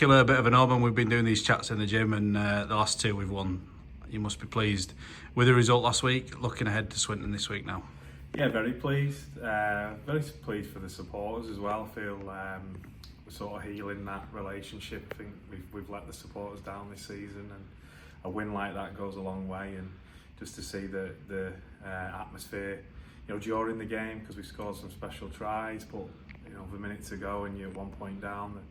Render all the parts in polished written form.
Killer, a bit of an omen. We've been doing these chats in the gym, and the last two we've won. You must be pleased with the result last week. Looking ahead to Swinton this week now. Yeah, very pleased. Very pleased for the supporters as well. I feel we're sort of healing that relationship. I think we've let the supporters down this season, and a win like that goes a long way. And just to see the atmosphere, during the game, because we scored some special tries, but with a minute to go and you're 1 point down, and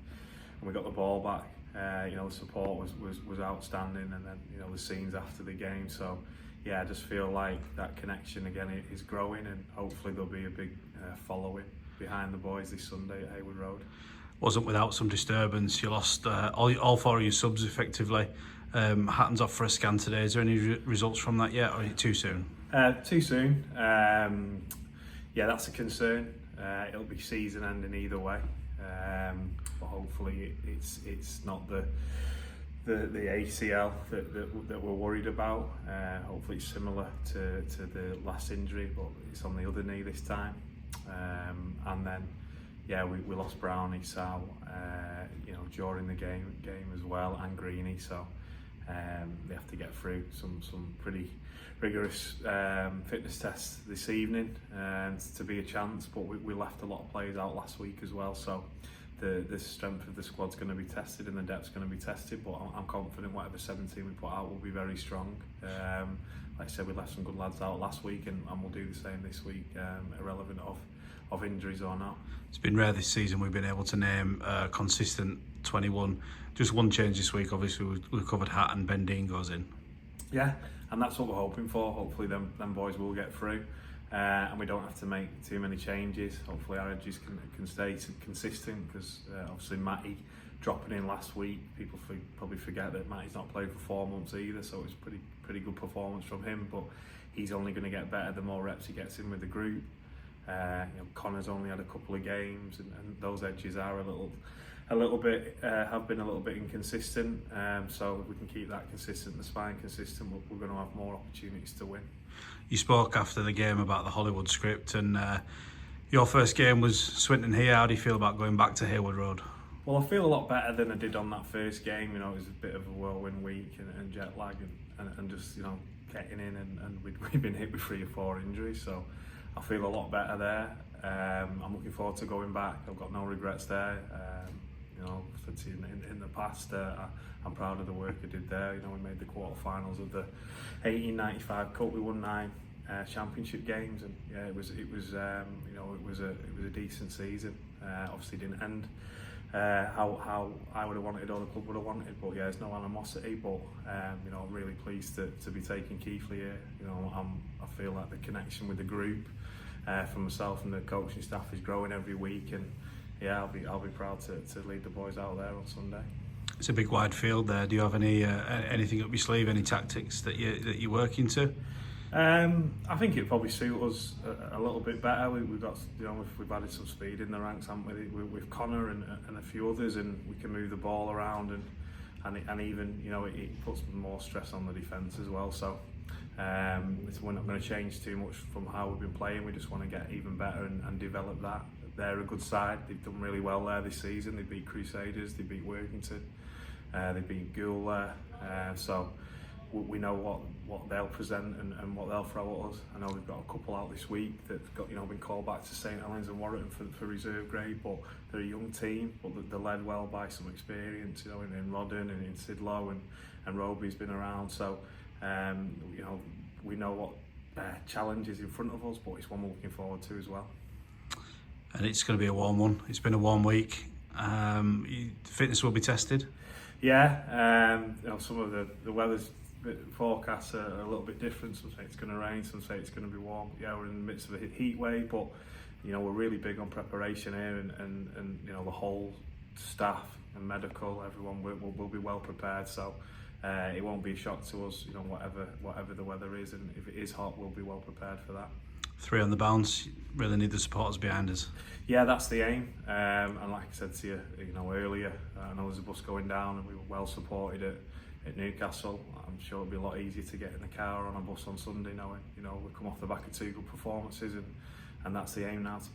we got the ball back. The support was outstanding, and then the scenes after the game. So yeah, I just feel like that connection again is growing, and hopefully there'll be a big following behind the boys this Sunday at Haywood Road. Wasn't without some disturbance. You lost all four of your subs effectively. Hatton's off for a scan today. Is there any results from that yet, or is it too soon? Too soon. Yeah, that's a concern. It'll be season ending either way. But hopefully it's not the ACL that we're worried about. Hopefully it's similar to the last injury, but it's on the other knee this time. And then we lost Brownie, Sal, during the game as well, and Greeny. So they have to get through some pretty rigorous fitness tests this evening to be a chance. But we left a lot of players out last week as well, so the strength of the squad's going to be tested and the depth's going to be tested. But I'm confident whatever 17 we put out will be very strong. Like I said, we left some good lads out last week, and we'll do the same this week, irrelevant of injuries or not. It's been rare this season we've been able to name a consistent 21. Just one change this week, obviously we've covered Hatton, Ben Dean goes in. Yeah, and that's what we're hoping for. Hopefully them boys will get through, and we don't have to make too many changes. Hopefully our edges can stay consistent, because obviously Matty dropping in last week, people probably forget that Matty's not played for 4 months either, so it was pretty good performance from him. But he's only going to get better the more reps he gets in with the group. Connor's only had a couple of games, and those edges are a little bit have been a little bit inconsistent. So if we can keep that consistent, the spine consistent, we're going to have more opportunities to win. You spoke after the game about the Hollywood script, and your first game was Swinton here. How do you feel about going back to Haywood Road? Well, I feel a lot better than I did on that first game. It was a bit of a whirlwind week and jet lag and just getting in, and we've been hit with 3 or 4 injuries, so I feel a lot better there. I'm looking forward to going back. I've got no regrets there. I've said to you in the past, I'm proud of the work I did there. We made the quarterfinals of the 1895 Cup. We won 9 championship games, and yeah, it was a decent season. Obviously didn't end how I would have wanted, or the club would have wanted, but yeah, there's no animosity. But I'm really pleased to be taking Keithley here. I feel like the connection with the group from myself and the coaching staff is growing every week, and yeah, I'll be proud to lead the boys out there on Sunday. It's a big wide field there. Do you have anything up your sleeve, any tactics that you're working to? I think it'd probably suit us a little bit better. We've got we've added some speed in the ranks, haven't we, with Connor and a few others, and we can move the ball around, and even it puts more stress on the defence as well. So we're not going to change too much from how we've been playing. We just want to get even better and develop that. They're a good side. They've done really well there this season. They beat Crusaders, they beat Workington, they beat Goole. So we know what they'll present and what they'll throw at us. I know we've got a couple out this week that've got been called back to St Helens and Warrington for reserve grade, but they're a young team, but they're led well by some experience. In Rodden and in Sidlow, and Roby's been around. So we know what challenge is in front of us, but it's one we're looking forward to as well. And it's going to be a warm one. It's been a warm week. Fitness will be tested. Yeah, some of the weather's forecasts are a little bit different. Some say it's going to rain, some say it's going to be warm. Yeah, we're in the midst of a heat wave, but we're really big on preparation here, and the whole staff and medical, everyone will be well prepared. So it won't be a shock to us, whatever the weather is, and if it is hot, we'll be well prepared for that. 3 on the bounce. Really need the supporters behind us. Yeah, that's the aim. And like I said to you, earlier, I know there's a bus going down, and we were well supported at Newcastle. I'm sure it'll be a lot easier to get in the car or on a bus on Sunday, knowing we come off the back of 2 good performances, and that's the aim now, to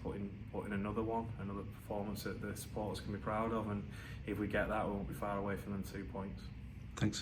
put in another performance that the supporters can be proud of, and if we get that, we won't be far away from them 2 points. Thanks.